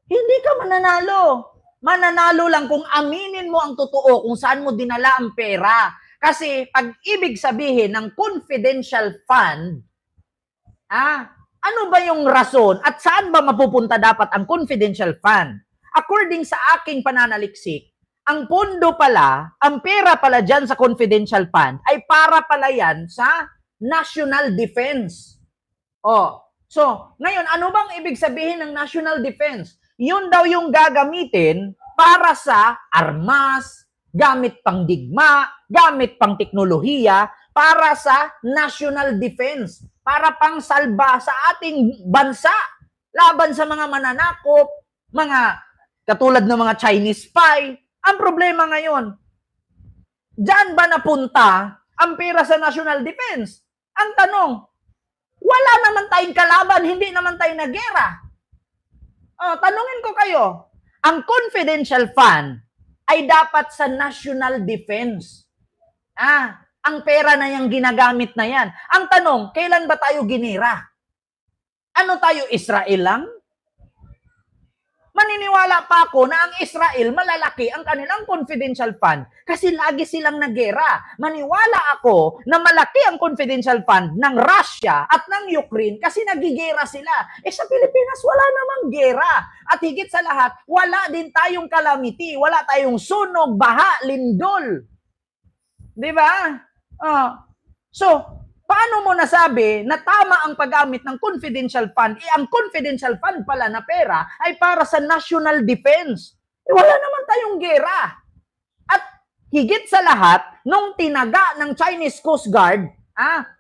Hindi ka mananalo. Mananalo lang kung aminin mo ang totoo kung saan mo dinala ang pera. Kasi pag ibig sabihin ng confidential fund, ano ba yung rason at saan ba mapupunta dapat ang confidential fund? According sa aking pananaliksik, ang pondo pala, ang pera pala dyan sa confidential fund ay para pala yan sa national defense. So, ngayon, ano bang ibig sabihin ng national defense? Yun daw yung gagamitin para sa armas, gamit pang digma, gamit pang teknolohiya, para sa national defense, para pang salba sa ating bansa, laban sa mga mananakop, mga katulad ng mga Chinese spy. Ang problema ngayon, diyan ba napunta ang pera sa national defense? Ang tanong, wala naman tayong kalaban, hindi naman tayo nagera. Tanungin ko kayo, ang confidential fund ay dapat sa national defense. Ang pera na yung ginagamit na yan. Ang tanong, kailan ba tayo ginira? Ano tayo, Israel lang? Maniniwala pa ako na ang Israel malalaki ang kanilang confidential fund kasi lagi silang nagera. Maniwala ako na malaki ang confidential fund ng Russia at ng Ukraine kasi nagigera sila. Sa Pilipinas, wala namang gera. At higit sa lahat, wala din tayong calamity. Wala tayong sunog, baha, lindol. Di ba? So, paano mo nasabi na tama ang paggamit ng confidential fund? Ang confidential fund pala na pera ay para sa national defense. Wala naman tayong gera. At higit sa lahat, nung tinaga ng Chinese Coast Guard,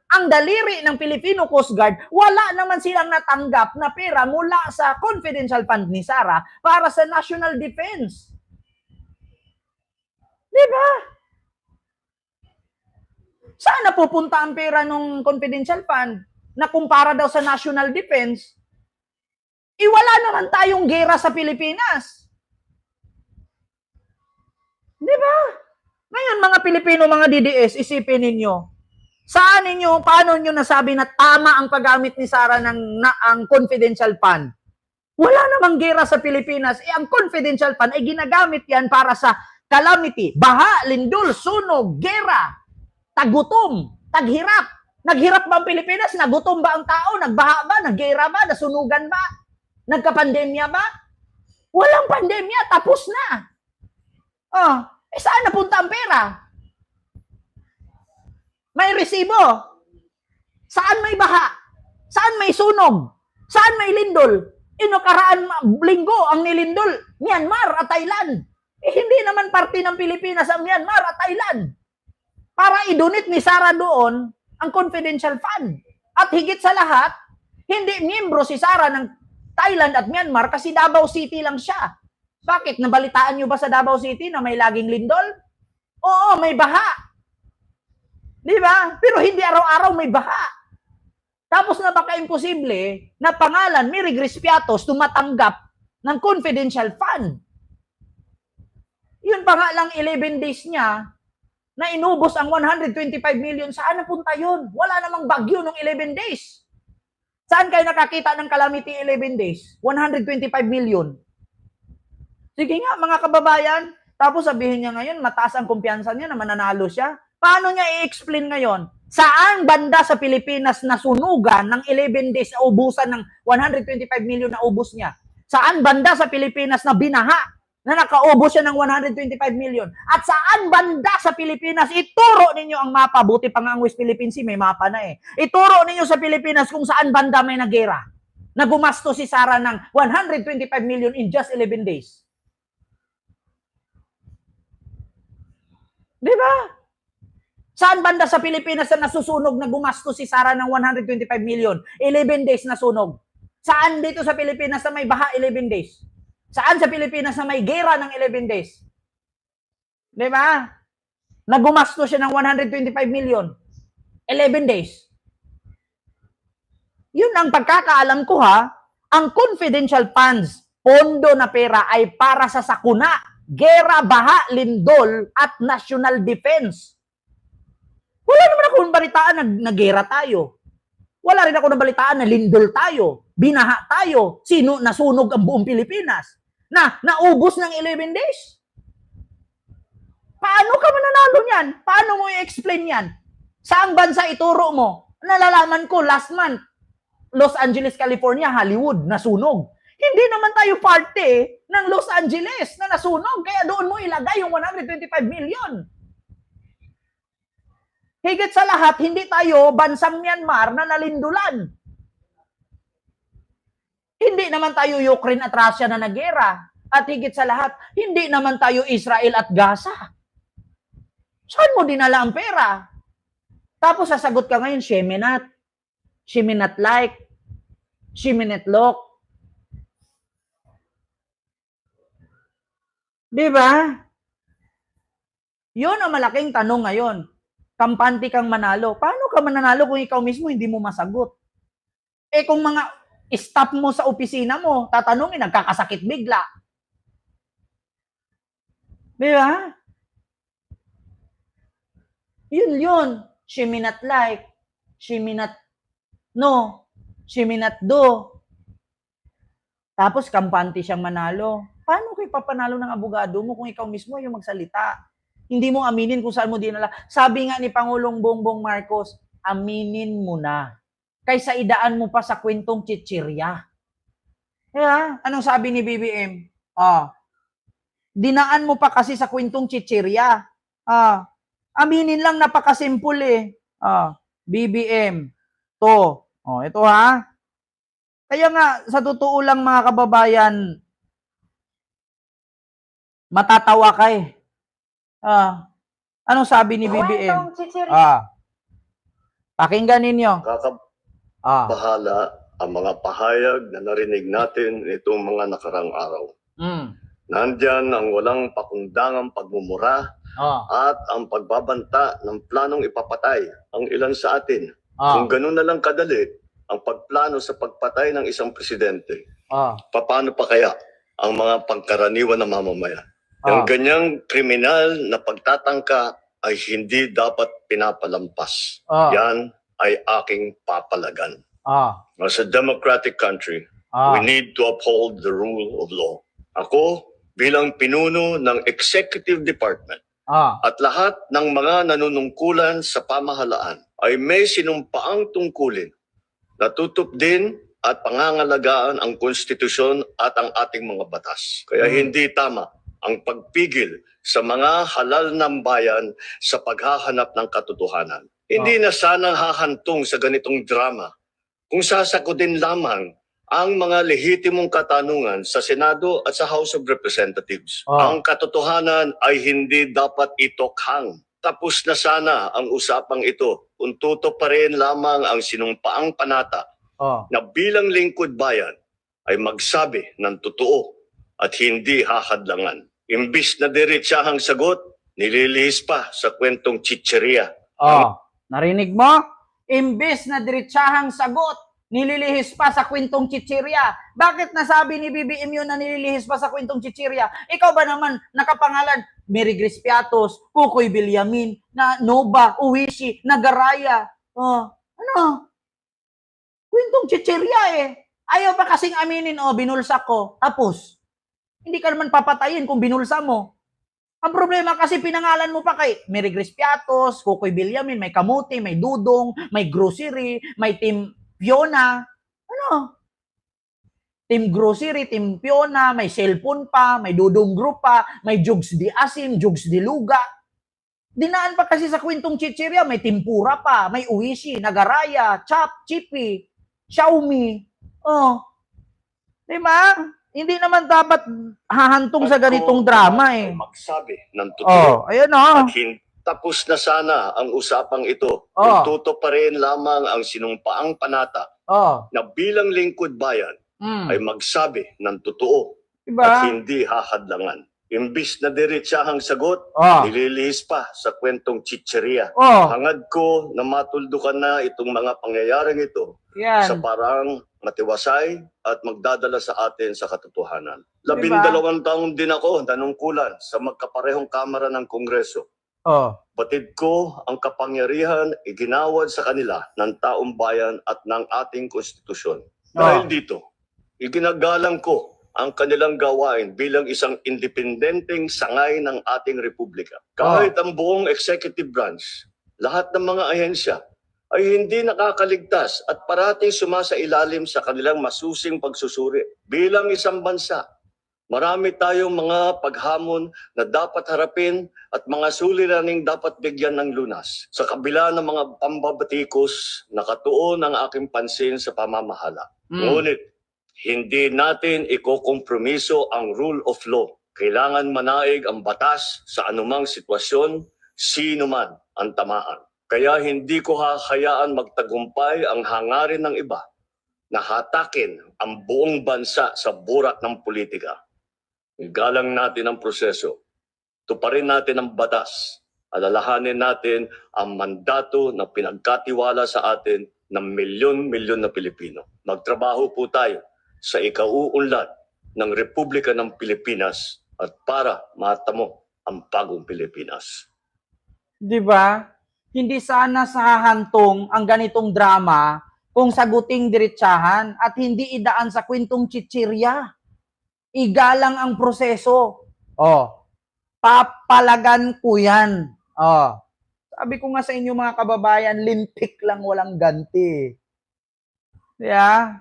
ang daliri ng Filipino Coast Guard, wala naman silang natanggap na pera mula sa confidential fund ni Sara para sa national defense. Di ba? Saan napupunta ang pera ng confidential fund na kumpara daw sa national defense? Wala naman tayong gera sa Pilipinas. Di ba? Ngayon, mga Pilipino, mga DDS, isipin ninyo, paano nyo nasabi na tama ang paggamit ni Sara ang confidential fund? Wala namang gera sa Pilipinas. Ang confidential fund ay ginagamit yan para sa calamity, baha, lindol, sunog, gera, tagutom, taghirap. Naghirap ba ang Pilipinas? Nagutom ba ang tao? Nagbaha ba? Naggera ba? Nasunugan ba? Nagka-pandemya ba? Walang pandemya. Tapos na. Saan napunta ang pera? May resibo. Saan may baha? Saan may sunog? Saan may lindol? Nakaraan linggo ang nilindol, Myanmar at Thailand. Hindi naman parte ng Pilipinas ang Myanmar at Thailand. Para idonate ni Sara doon ang confidential fund. At higit sa lahat, hindi miyembro si Sara ng Thailand at Myanmar kasi Davao City lang siya. Bakit? Nabalitaan nyo ba sa Davao City na may laging lindol? Oo, may baha. Di ba? Pero hindi araw-araw may baha. Tapos na baka imposible na pangalan Mary Grace Piatos tumatanggap ng confidential fund. Yun pa nga lang 11 days niya na inubos ang 125 million, saan napunta yun? Wala namang bagyo nung 11 days. Saan kayo nakakita ng calamity 11 days? 125 million. Sige nga, mga kababayan, tapos sabihin niya ngayon, mataas ang kumpiyansa niya na mananalo siya. Paano niya i-explain ngayon? Saan banda sa Pilipinas nasunugan ng 11 days na ubusan ng 125 million na ubos niya? Saan banda sa Pilipinas na binaha na nakaubos siya ng 125 million? At saan banda sa Pilipinas, ituro ninyo ang mapa, buti pa nga ang West Philippine Sea, may mapa na eh. Ituro ninyo sa Pilipinas kung saan banda may nagera na gumasto si Sara ng 125 million in just 11 days. Di ba? Saan banda sa Pilipinas na nasusunog na gumasto si Sara ng 125 million? 11 days na sunog. Saan dito sa Pilipinas na may baha 11 days? Saan sa Pilipinas na may gera ng 11 days? Di ba? Nagumasto siya ng 125 million. 11 days. Yun ang pagkakaalam ko ha. Ang confidential funds, pondo na pera ay para sa sakuna, gera, baha, lindol, at national defense. Wala naman akong balitaan na gera tayo. Wala rin ako nabalitaan na lindol tayo, binaha tayo, sino nasunog ang buong Pilipinas, na naubos ng 11 days. Paano ka mananalo niyan? Paano mo i-explain yan? Saang bansa ituro mo? Nalalaman ko last month, Los Angeles, California, Hollywood, nasunog. Hindi naman tayo parte ng Los Angeles na nasunog. Kaya doon mo ilagay yung 125 million. Higit sa lahat, hindi tayo bansang Myanmar na nalindulan. Hindi naman tayo Ukraine at Russia na nagera. At higit sa lahat, hindi naman tayo Israel at Gaza. Saan mo dinala ang pera? Tapos sasagot ka ngayon, Sheminat. Sheminat like. Sheminat look. Diba? Yun ang malaking tanong ngayon. Kampante kang manalo. Paano ka mananalo kung ikaw mismo hindi mo masagot? Eh kung mga staff mo sa opisina mo, tatanungin, nagkakasakit bigla. Di ba? Yun. She may not like. She may not know. She may not do. Tapos kampante siyang manalo. Paano kayo papanalo ng abogado mo kung ikaw mismo yung magsalita? Hindi mo aminin kung saan mo dinala. Sabi nga ni Pangulong Bongbong Marcos, aminin mo na. Kaysa idaan mo pa sa kwentong chichirya. Yeah? Anong sabi ni BBM? Dinaan mo pa kasi sa kwentong chichirya. Aminin lang, napakasimple eh. BBM. Ito ha. Kaya nga, sa totoo lang mga kababayan, matatawa ka eh. Anong sabi ni BBM? Pakinggan ninyo. Bahala ang mga pahayag na narinig natin itong mga nakarang araw. Nandyan ang walang pakundangang pagmumura at ang pagbabanta ng planong ipapatay ang ilan sa atin. Kung ganun na lang kadali ang pagplano sa pagpatay ng isang presidente, paano pa kaya ang mga pangkaraniwan na mamamayan? Ang ganyang kriminal na pagtatangka ay hindi dapat pinapalampas. Yan ay aking papalagan. As a democratic country, we need to uphold the rule of law. Ako, bilang pinuno ng Executive Department at lahat ng mga nanunungkulan sa pamahalaan ay may sinumpaang tungkulin na tutupdin at pangangalagaan ang konstitusyon at ang ating mga batas. Kaya hindi tama ang pagpigil sa mga halal ng bayan sa paghahanap ng katotohanan. Hindi na sana hahantong sa ganitong drama kung sasagutin lamang ang mga lehitimong katanungan sa Senado at sa House of Representatives. Ang katotohanan ay hindi dapat itokhang. Tapos na sana ang usapang ito kung tutuparin lamang ang sinumpaang panata na bilang lingkod bayan ay magsabi ng totoo at hindi hahadlangan. Imbis na diretsahang sagot, nililihis pa sa kwentong chichirya. Narinig mo? Imbis na diretsahang sagot, nililihis pa sa kwentong chichirya. Bakit nasabi ni BBM yun na nililihis pa sa kwentong chichirya? Ikaw ba naman nakapangalan Mary Grace Piatos, Kukoy Villamin, na Nova, Uwishi, Nagaraya? Kwentong chichirya eh. Ayaw pa kasing aminin, binulsa ko. Tapos, hindi ka naman papatayin kung binulsa mo. Ang problema kasi pinangalan mo pa kay Mary Grace Piatos, Kukoy Villamin, may kamuti, may dudong, may grocery, may Team Fiona. Team Grocery, Team Fiona, may cellphone pa, may dudong group pa, may Jugs di Asim, Jugs di Luga. Dinaan pa kasi sa kwentong chichirya, may Tempura pa, may Uwishi, Nagaraya, Chop, Chippy, Xiaomi. Diba? Hindi naman dapat hahantong sa ganitong drama eh. Magsabi ng totoo. Ayun At tapos na sana ang usapang ito. Kung tutuparin lamang ang sinumpaang panata na bilang lingkod bayan ay magsabi ng totoo at hindi hahadlangan. Imbis na diretsahang sagot, nililihis pa sa kwentong chichirya. Hangad ko na matuldukan na itong mga pangyayaring ito sa parang matiwasay at magdadala sa atin sa katotohanan. 12 taon din ako nanungkulan sa magkaparehong kamara ng Kongreso. Oh. Batid ko ang kapangyarihan iginawad sa kanila ng taong bayan at ng ating konstitusyon. Dahil dito, iginagalang ko ang kanilang gawain bilang isang independenteng sangay ng ating republika. Kahit ang buong executive branch, lahat ng mga ahensya ay hindi nakakaligtas at parating sumasailalim sa kanilang masusing pagsusuri. Bilang isang bansa, marami tayong mga paghamon na dapat harapin at mga suliraning dapat bigyan ng lunas. Sa kabila ng mga pambabatikos, nakatuon ang aking pansin sa pamamahala. Ngunit, hindi natin ikokompromiso ang rule of law. Kailangan manaig ang batas sa anumang sitwasyon, sino man ang tamaan. Kaya hindi ko hahayaan magtagumpay ang hangarin ng iba na hatakin ang buong bansa sa burak ng politika. Igalang natin ang proseso. Tuparin natin ang batas. Alalahanin natin ang mandato na pinagkatiwala sa atin ng milyon-milyon na Pilipino. Magtrabaho po tayo sa ikauunlad ng Republika ng Pilipinas at para matamo ang bagong Pilipinas. Di ba? Hindi sana sahantong ang ganitong drama kung saguting diretsahan at hindi idaan sa kwentong chichirya. Igalang ang proseso. Papalagan ko yan. Sabi ko nga sa inyo mga kababayan, lintik lang walang ganti. Yeah?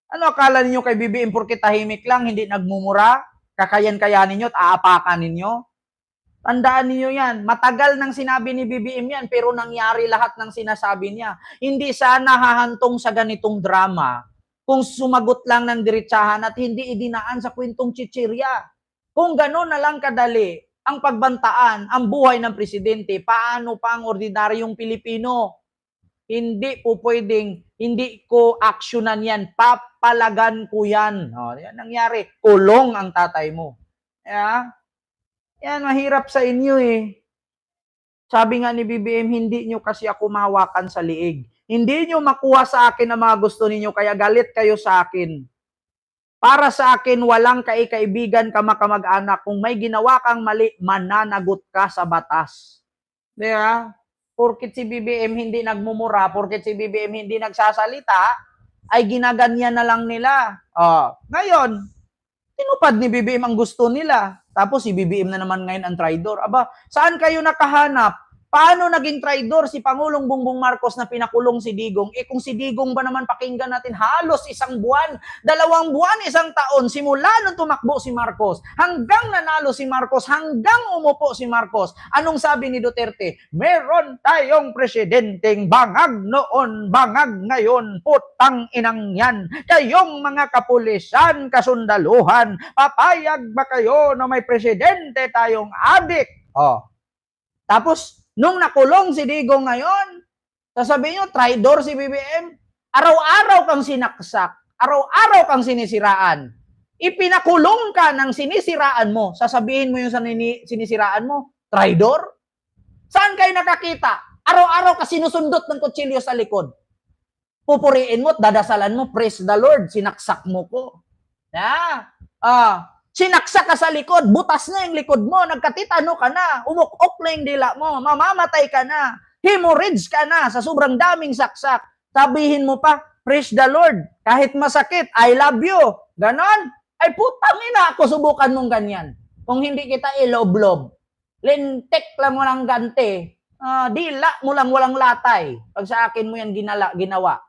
Ano akala ninyo kay BBM porke tahimik lang, hindi nagmumura? Kakayan-kayanin nyo at aapakan ninyo? Tandaan niyo yan. Matagal nang sinabi ni BBM yan, pero nangyari lahat ng sinasabi niya. Hindi sana hahantong sa ganitong drama kung sumagot lang ng diretsahan at hindi idinaan sa kwentong chichirya. Kung gano'n na lang kadali ang pagbantaan, ang buhay ng presidente, paano pa ang ordinaryong Pilipino? Hindi po pwedeng, hindi ko aksyonan yan, papalagan ko yan. Yan nangyari, kulong ang tatay mo. Yeah? Yan, mahirap sa inyo eh. Sabi nga ni BBM, hindi nyo kasi ako mahawakan sa liig. Hindi nyo makuha sa akin ang mga gusto ninyo, kaya galit kayo sa akin. Para sa akin, walang kaibigan kamag-anak. Kung may ginawa kang mali, mananagot ka sa batas. Diba? Porkit si BBM hindi nagmumura, porkit si BBM hindi nagsasalita, ay ginaganyan na lang nila. Ngayon, tinupad ni BBM ang gusto nila. Tapos si BBM na naman ngayon ang traidor. Aba, saan kayo nakahanap? Paano naging traidor si Pangulong Bongbong Marcos na pinakulong si Digong? Kung si Digong ba naman pakinggan natin, halos 1 buwan, 2 buwan, 1 taon, simula nung tumakbo si Marcos, hanggang nanalo si Marcos, hanggang umupo si Marcos. Anong sabi ni Duterte? Meron tayong presidenteng bangag noon, bangag ngayon, putang inang yan. Kayong mga kapulisan, kasundaluhan, papayag ba kayo na may presidente tayong adik? Tapos, nung nakulong si Digong ngayon, sasabihin nyo, traidor si BBM. Araw-araw kang sinaksak. Araw-araw kang sinisiraan. Ipinakulong ka ng sinisiraan mo. Sasabihin mo yung sinisiraan mo, traidor? Saan kayo nakakita? Araw-araw ka sinusundot ng kutsilyo sa likod. Pupuriin mo at dadasalan mo, praise the Lord, sinaksak mo ko. Sinaksak ka sa likod, butas na yung likod mo, nagkatitano ka na, umukok na yung dila mo, mamamatay ka na, hemorrhage ka na sa sobrang daming saksak. Sabihin mo pa, praise the Lord, kahit masakit, I love you. Ganon? Ay putang ina, ako subukan mong ganyan. Kung hindi kita ilob-lob, lintik lang mo lang ganti, dila mo lang walang latay. Pag sa akin mo yan ginawa.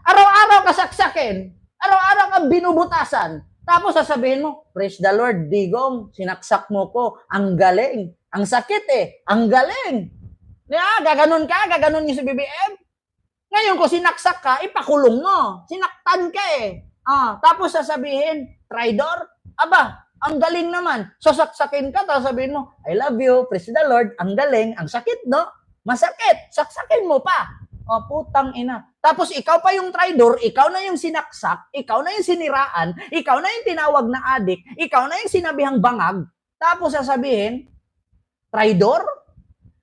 Araw-araw ka saksakin, araw-araw ka binubutasan. Tapos sasabihin mo, praise the Lord, Digong, sinaksak mo ko. Ang galing. Ang sakit ang galing. Gaganon ka, gaganon yung si BBM. Ngayon ko sinaksak ka, ipakulong mo. Sinaktan ka tapos sasabihin, traidor? Aba, ang galing naman. Sasaksakin ka, tapos sabihin mo, I love you, praise the Lord, ang galing, ang sakit, no? Masakit, saksakin mo pa. Putang ina. Tapos ikaw pa yung traidor, ikaw na yung sinaksak, ikaw na yung siniraan, ikaw na yung tinawag na adik, ikaw na yung sinabihang bangag, tapos sasabihin, traidor?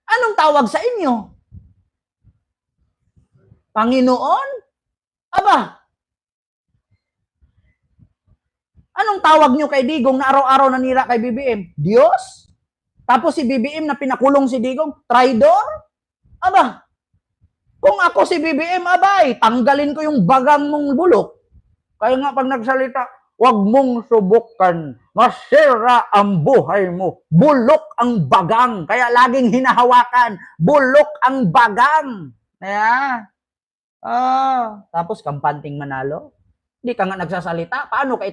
Anong tawag sa inyo? Panginoon? Aba, anong tawag nyo kay Digong na araw-araw nanira kay BBM? Diyos? Tapos si BBM na pinakulong si Digong, traidor? Aba, kung ako si BBM, abay, tanggalin ko yung bagang mong bulok. Kaya nga pag nagsalita, huwag mong subukan, masira ang buhay mo. Bulok ang bagang. Kaya laging hinahawakan, bulok ang bagang. Kaya, tapos kampanting manalo. Hindi ka nga nagsasalita. Paano ka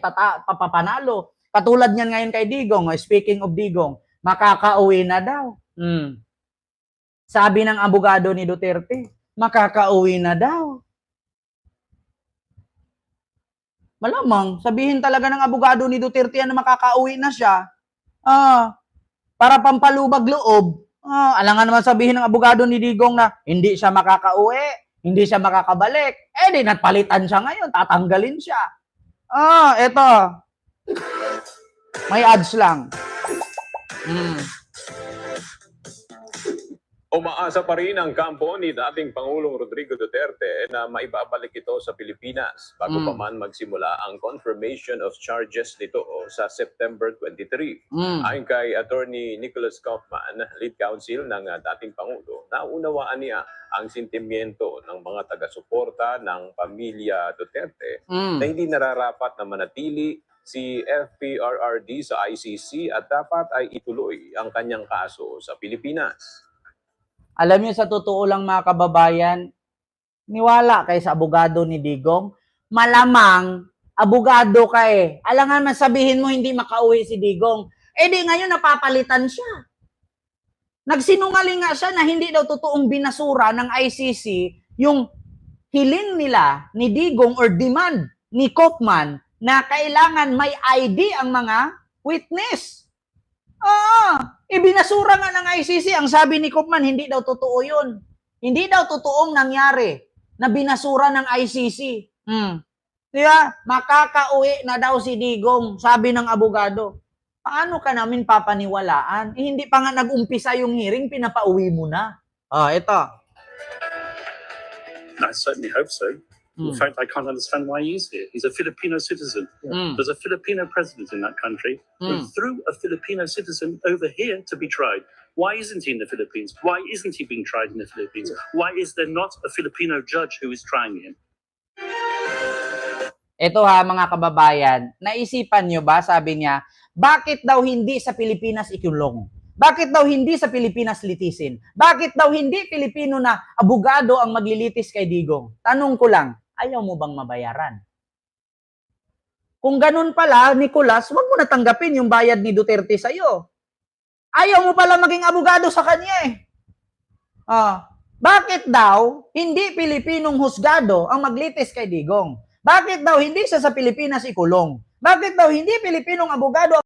papapanalo? Katulad niyan ngayon kay Digong. Speaking of Digong, makakauwi na daw. Sabi ng abogado ni Duterte, makakauwi na daw. Malamang, sabihin talaga ng abogado ni Duterte na makakauwi na siya. Para pampalubag loob. Alangan naman sabihin ng abogado ni Digong na hindi siya makakauwi, hindi siya makakabalik. Di napalitan siya ngayon, tatanggalin siya. Eto. May ads lang. Umaasa pa rin ang kampo ni dating Pangulong Rodrigo Duterte na maibabalik ito sa Pilipinas bago pa man magsimula ang confirmation of charges nito sa September 23. Ayon kay Attorney Nicholas Kaufman, lead counsel ng dating Pangulo, naunawaan niya ang sentimiento ng mga taga-suporta ng pamilya Duterte na hindi nararapat na manatili si FPRRD sa ICC at dapat ay ituloy ang kanyang kaso sa Pilipinas. Alam niyo, sa totoo lang mga kababayan, niwala kayo sa abogado ni Digong. Malamang, abogado ka eh. Alangan man sabihin mo hindi makauwi si Digong. Di ngayon napapalitan siya. Nagsinungaling nga siya na hindi daw totoong binasura ng ICC yung hiling nila ni Digong or demand ni Kaufman na kailangan may ID ang mga witness. Ibinasura nga ng ICC. Ang sabi ni Kaufman, hindi daw totoo yun. Hindi daw totoong nangyari na binasura ng ICC. Diba? Makakauwi na daw si Digong, sabi ng abogado. Paano ka namin papaniwalaan? Hindi pa nga nag-umpisa yung hearing, pinapauwi mo na. Ito. I certainly hope so. In fact, I can't understand why he's here. He's a Filipino citizen. There's a Filipino president in that country who threw a Filipino citizen over here to be tried. Why isn't he in the Philippines? Why isn't he being tried in the Philippines? Why is there not a Filipino judge who is trying him? Ito mga kababayan, naisipan nyo ba, sabi niya, bakit daw hindi sa Pilipinas ikulong? Bakit daw hindi sa Pilipinas litisin? Bakit daw hindi Pilipino na abogado ang maglilitis kay Digong? Tanong ko lang, ayaw mo bang mabayaran? Kung ganun pala, Nicolas, wag mo na tanggapin yung bayad ni Duterte sa'yo. Ayaw mo pala maging abogado sa kanya eh. Bakit daw hindi Pilipinong husgado ang maglitis kay Digong? Bakit daw hindi siya sa Pilipinas ikulong? Bakit daw hindi Pilipinong abogado